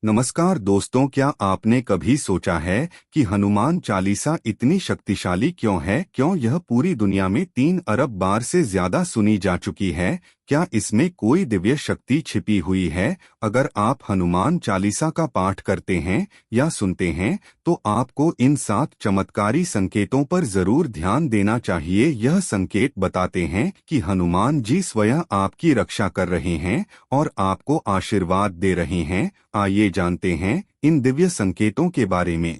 नमस्कार दोस्तों, क्या आपने कभी सोचा है कि हनुमान चालीसा इतनी शक्तिशाली क्यों है? क्यों यह पूरी दुनिया में 3 अरब बार से ज्यादा सुनी जा चुकी है? क्या इसमें कोई दिव्य शक्ति छिपी हुई है? अगर आप हनुमान चालीसा का पाठ करते हैं या सुनते हैं तो आपको इन 7 चमत्कारी संकेतों पर जरूर ध्यान देना चाहिए। यह संकेत बताते हैं कि हनुमान जी स्वयं आपकी रक्षा कर रहे हैं और आपको आशीर्वाद दे रहे हैं। आइए जानते हैं इन दिव्य संकेतों के बारे में।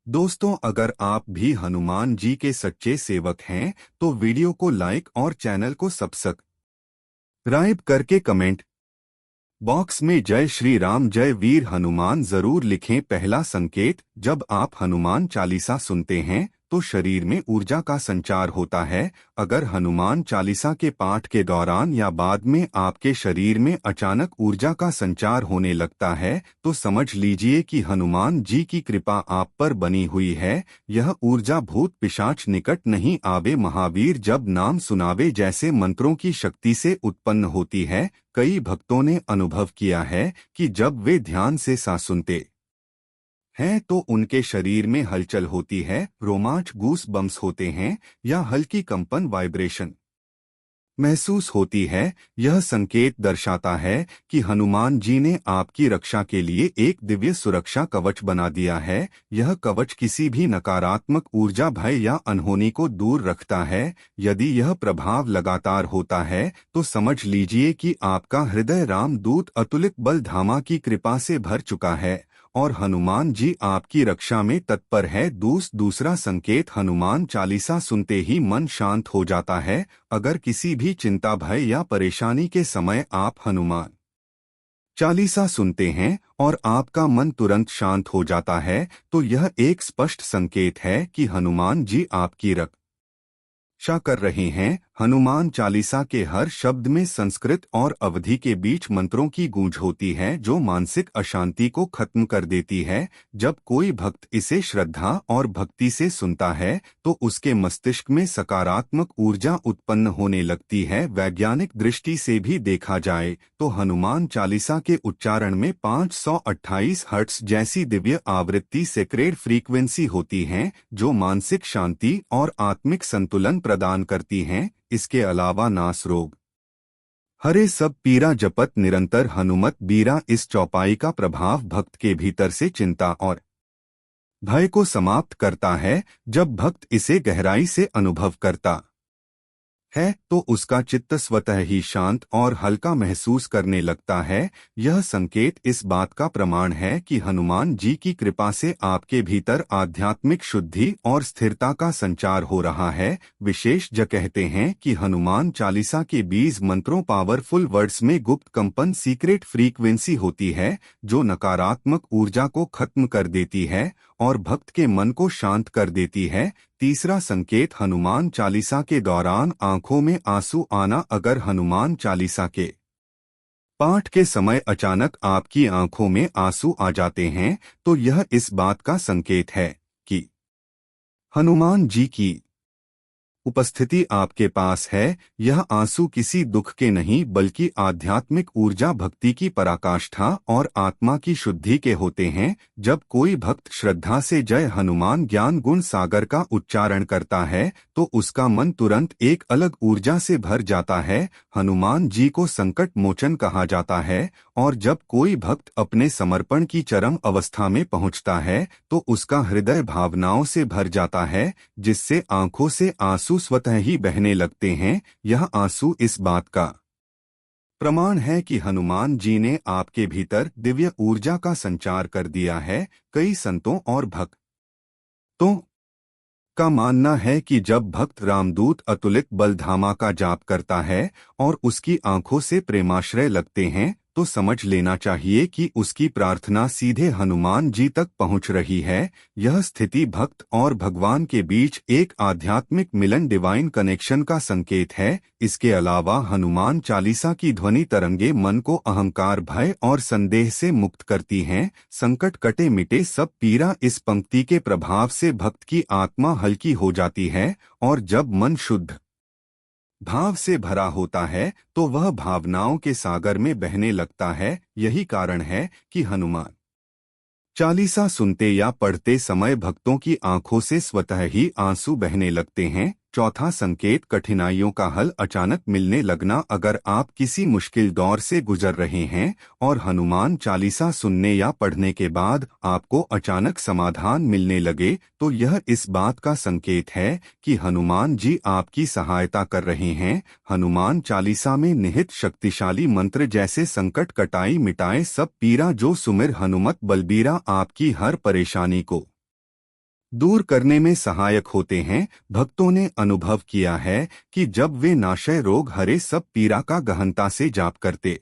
दोस्तों, अगर आप भी हनुमान जी के सच्चे सेवक हैं तो वीडियो को लाइक और चैनल को सब्सक्राइब करके कमेंट बॉक्स में जय श्री राम, जय वीर हनुमान जरूर लिखें। पहला संकेत, जब आप हनुमान चालीसा सुनते हैं तो शरीर में ऊर्जा का संचार होता है। अगर हनुमान चालीसा के पाठ के दौरान या बाद में आपके शरीर में अचानक ऊर्जा का संचार होने लगता है तो समझ लीजिए कि हनुमान जी की कृपा आप पर बनी हुई है। यह ऊर्जा भूत पिशाच निकट नहीं आवे, महावीर जब नाम सुनावे जैसे मंत्रों की शक्ति से उत्पन्न होती है। कई भक्तों ने अनुभव किया है कि जब वे ध्यान से सांस सुनते हैं तो उनके शरीर में हलचल होती है, रोमांच गूस बम्स होते हैं या हल्की कंपन वाइब्रेशन महसूस होती है। यह संकेत दर्शाता है कि हनुमान जी ने आपकी रक्षा के लिए एक दिव्य सुरक्षा कवच बना दिया है। यह कवच किसी भी नकारात्मक ऊर्जा, भय या अनहोनी को दूर रखता है। यदि यह प्रभाव लगातार होता है तो समझ लीजिए कि आपका हृदय रामदूत अतुलित बल धामा की कृपा से भर चुका है और हनुमान जी आपकी रक्षा में तत्पर है। दूसरा संकेत, हनुमान चालीसा सुनते ही मन शांत हो जाता है। अगर किसी भी चिंता, भय या परेशानी के समय आप हनुमान चालीसा सुनते हैं और आपका मन तुरंत शांत हो जाता है तो यह एक स्पष्ट संकेत है कि हनुमान जी आपकी रक्षा कर रहे हैं। हनुमान चालीसा के हर शब्द में संस्कृत और अवधि के बीच मंत्रों की गूंज होती है जो मानसिक अशांति को खत्म कर देती है। जब कोई भक्त इसे श्रद्धा और भक्ति से सुनता है तो उसके मस्तिष्क में सकारात्मक ऊर्जा उत्पन्न होने लगती है। वैज्ञानिक दृष्टि से भी देखा जाए तो हनुमान चालीसा के उच्चारण में 528 हर्ट्ज जैसी दिव्य आवृत्ति, सेक्रेड फ्रीक्वेंसी होती हैं जो मानसिक शांति और आत्मिक संतुलन प्रदान करती हैं। इसके अलावा नास रोग, हरे सब पीरा जपत निरंतर हनुमत बीरा, इस चौपाई का प्रभाव भक्त के भीतर से चिंता और भय को समाप्त करता है। जब भक्त इसे गहराई से अनुभव करता है तो उसका चित्त स्वतः ही शांत और हल्का महसूस करने लगता है। यह संकेत इस बात का प्रमाण है कि हनुमान जी की कृपा से आपके भीतर आध्यात्मिक शुद्धि और स्थिरता का संचार हो रहा है। विशेषज्ञ कहते हैं कि हनुमान चालीसा के 20 मंत्रों पावरफुल वर्ड्स में गुप्त कंपन, सीक्रेट फ्रीक्वेंसी होती है जो नकारात्मक ऊर्जा को खत्म कर देती है और भक्त के मन को शांत कर देती है। तीसरा संकेत, हनुमान चालीसा के दौरान आंखों में आंसू आना। अगर हनुमान चालीसा के पाठ के समय अचानक आपकी आंखों में आंसू आ जाते हैं तो यह इस बात का संकेत है कि हनुमान जी की उपस्थिति आपके पास है। यह आंसू किसी दुख के नहीं बल्कि आध्यात्मिक ऊर्जा, भक्ति की पराकाष्ठा और आत्मा की शुद्धि के होते हैं। जब कोई भक्त श्रद्धा से जय हनुमान ज्ञान गुण सागर का उच्चारण करता है तो उसका मन तुरंत एक अलग ऊर्जा से भर जाता है। हनुमान जी को संकट मोचन कहा जाता है और जब कोई भक्त अपने समर्पण की चरम अवस्था में पहुंचता है तो उसका हृदय भावनाओं से भर जाता है जिससे आंखों से आंसू स्वतः ही बहने लगते हैं। यह आंसू इस बात का प्रमाण है कि हनुमान जी ने आपके भीतर दिव्य ऊर्जा का संचार कर दिया है। कई संतों और भक्तों का मानना है कि जब भक्त रामदूत अतुलित बलधामा का जाप करता है और उसकी आंखों से प्रेमाश्रय लगते हैं तो समझ लेना चाहिए कि उसकी प्रार्थना सीधे हनुमान जी तक पहुंच रही है। यह स्थिति भक्त और भगवान के बीच एक आध्यात्मिक मिलन, डिवाइन कनेक्शन का संकेत है। इसके अलावा हनुमान चालीसा की ध्वनि तरंगे मन को अहंकार, भय और संदेह से मुक्त करती हैं। संकट कटे मिटे सब पीरा, इस पंक्ति के प्रभाव से भक्त की आत्मा हल्की हो जाती है और जब मन शुद्ध भाव से भरा होता है तो वह भावनाओं के सागर में बहने लगता है। यही कारण है कि हनुमान चालीसा सुनते या पढ़ते समय भक्तों की आंखों से स्वतः ही आंसू बहने लगते हैं। चौथा संकेत, कठिनाइयों का हल अचानक मिलने लगना। अगर आप किसी मुश्किल दौर से गुजर रहे हैं और हनुमान चालीसा सुनने या पढ़ने के बाद आपको अचानक समाधान मिलने लगे तो यह इस बात का संकेत है कि हनुमान जी आपकी सहायता कर रहे हैं। हनुमान चालीसा में निहित शक्तिशाली मंत्र जैसे संकट कटाई मिटाए सब पीरा जो सुमिर हनुमत बलबीरा आपकी हर परेशानी को दूर करने में सहायक होते हैं। भक्तों ने अनुभव किया है कि जब वे नाशय रोग हरे सब पीरा का गहनता से जाप करते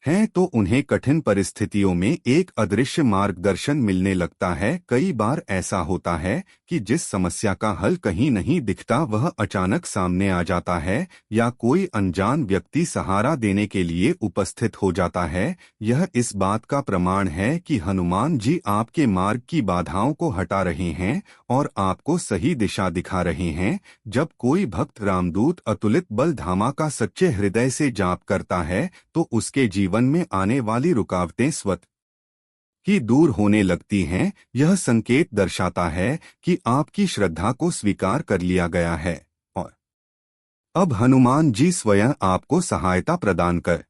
हैं तो उन्हें कठिन परिस्थितियों में एक अदृश्य मार्गदर्शन मिलने लगता है। कई बार ऐसा होता है कि जिस समस्या का हल कहीं नहीं दिखता वह अचानक सामने आ जाता है या कोई अनजान व्यक्ति सहारा देने के लिए उपस्थित हो जाता है। यह इस बात का प्रमाण है कि हनुमान जी आपके मार्ग की बाधाओं को हटा रहे हैं और आपको सही दिशा दिखा रहे हैं। जब कोई भक्त रामदूत अतुलित बल धामा का सच्चे हृदय से जाप करता है तो उसके जीवन में आने वाली रुकावटें स्वतः ही दूर होने लगती हैं। यह संकेत दर्शाता है कि आपकी श्रद्धा को स्वीकार कर लिया गया है और अब हनुमान जी स्वयं आपको सहायता प्रदान कर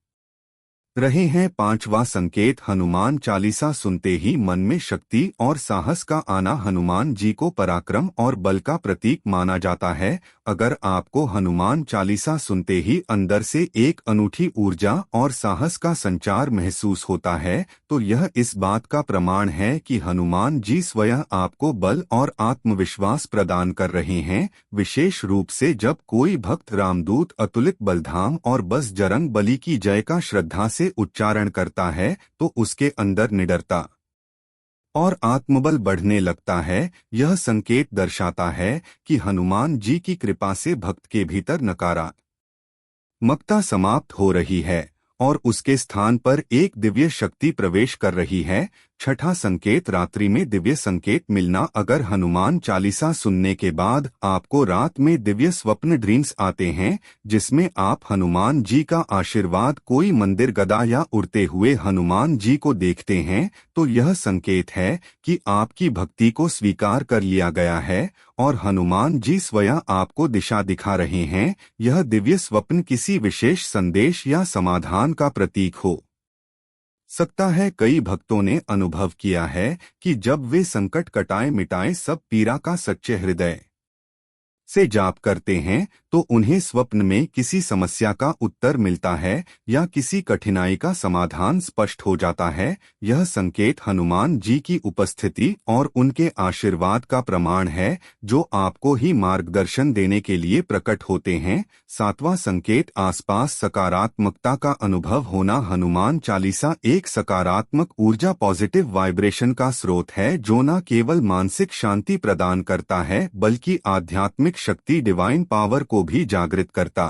रहे हैं। पांचवा संकेत, हनुमान चालीसा सुनते ही मन में शक्ति और साहस का आना। हनुमान जी को पराक्रम और बल का प्रतीक माना जाता है। अगर आपको हनुमान चालीसा सुनते ही अंदर से एक अनूठी ऊर्जा और साहस का संचार महसूस होता है तो यह इस बात का प्रमाण है कि हनुमान जी स्वयं आपको बल और आत्मविश्वास प्रदान कर रहे हैं। विशेष रूप से जब कोई भक्त रामदूत अतुलित बलधाम और बस जरंग बली की जय का श्रद्धा से उच्चारण करता है तो उसके अंदर निडरता और आत्मबल बढ़ने लगता है। यह संकेत दर्शाता है कि हनुमान जी की कृपा से भक्त के भीतर नकारात्मकता समाप्त हो रही है और उसके स्थान पर एक दिव्य शक्ति प्रवेश कर रही है। छठा संकेत, रात्रि में दिव्य संकेत मिलना। अगर हनुमान चालीसा सुनने के बाद आपको रात में दिव्य स्वप्न ड्रीम्स आते हैं जिसमें आप हनुमान जी का आशीर्वाद, कोई मंदिर गदा या उड़ते हुए हनुमान जी को देखते हैं तो यह संकेत है कि आपकी भक्ति को स्वीकार कर लिया गया है और हनुमान जी स्वयं आपको दिशा दिखा रहे हैं। यह दिव्य स्वप्न किसी विशेष संदेश या समाधान का प्रतीक हो सकता है। कई भक्तों ने अनुभव किया है कि जब वे संकट कटाए मिटाए सब पीरा का सच्चे हृदय से जाप करते हैं तो उन्हें स्वप्न में किसी समस्या का उत्तर मिलता है या किसी कठिनाई का समाधान स्पष्ट हो जाता है। यह संकेत हनुमान जी की उपस्थिति और उनके आशीर्वाद का प्रमाण है जो आपको ही मार्गदर्शन देने के लिए प्रकट होते हैं। सातवां संकेत, आसपास सकारात्मकता का अनुभव होना। हनुमान चालीसा एक सकारात्मक ऊर्जा, पॉजिटिव वाइब्रेशन का स्रोत है जो न केवल मानसिक शांति प्रदान करता है बल्कि आध्यात्मिक शक्ति, डिवाइन पावर को भी जागृत करता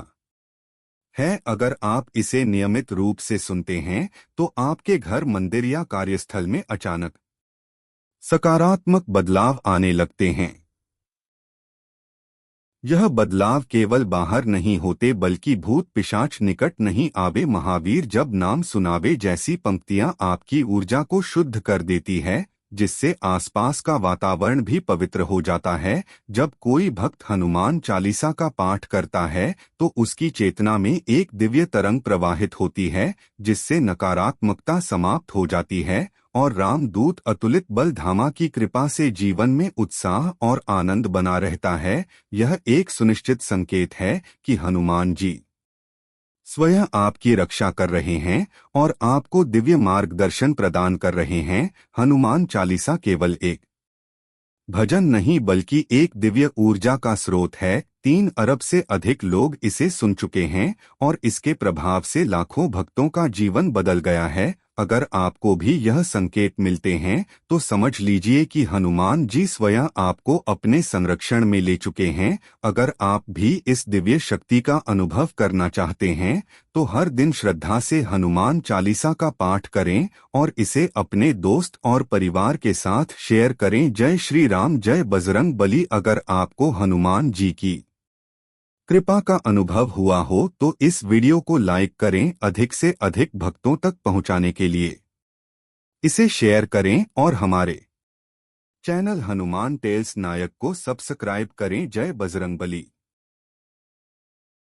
है। अगर आप इसे नियमित रूप से सुनते हैं तो आपके घर, मंदिर या कार्यस्थल में अचानक सकारात्मक बदलाव आने लगते हैं। यह बदलाव केवल बाहर नहीं होते बल्कि भूत पिशाच निकट नहीं आवे, महावीर जब नाम सुनावे जैसी पंक्तियां आपकी ऊर्जा को शुद्ध कर देती है जिससे आसपास का वातावरण भी पवित्र हो जाता है। जब कोई भक्त हनुमान चालीसा का पाठ करता है तो उसकी चेतना में एक दिव्य तरंग प्रवाहित होती है जिससे नकारात्मकता समाप्त हो जाती है और रामदूत अतुलित बल धामा की कृपा से जीवन में उत्साह और आनंद बना रहता है। यह एक सुनिश्चित संकेत है कि हनुमान जी स्वयं आपकी रक्षा कर रहे हैं और आपको दिव्य मार्गदर्शन प्रदान कर रहे हैं। हनुमान चालीसा केवल एक भजन नहीं बल्कि एक दिव्य ऊर्जा का स्रोत है। 3 अरब से अधिक लोग इसे सुन चुके हैं और इसके प्रभाव से लाखों भक्तों का जीवन बदल गया है। अगर आपको भी यह संकेत मिलते हैं तो समझ लीजिए कि हनुमान जी स्वयं आपको अपने संरक्षण में ले चुके हैं। अगर आप भी इस दिव्य शक्ति का अनुभव करना चाहते हैं तो हर दिन श्रद्धा से हनुमान चालीसा का पाठ करें और इसे अपने दोस्त और परिवार के साथ शेयर करें। जय श्री राम, जय बजरंग बली। अगर आपको हनुमान जी की कृपा का अनुभव हुआ हो तो इस वीडियो को लाइक करें अधिक से अधिक भक्तों तक पहुंचाने के लिए। इसे शेयर करें और हमारे चैनल हनुमान टेल्स नायक को सब्सक्राइब करें। जय बजरंगबली।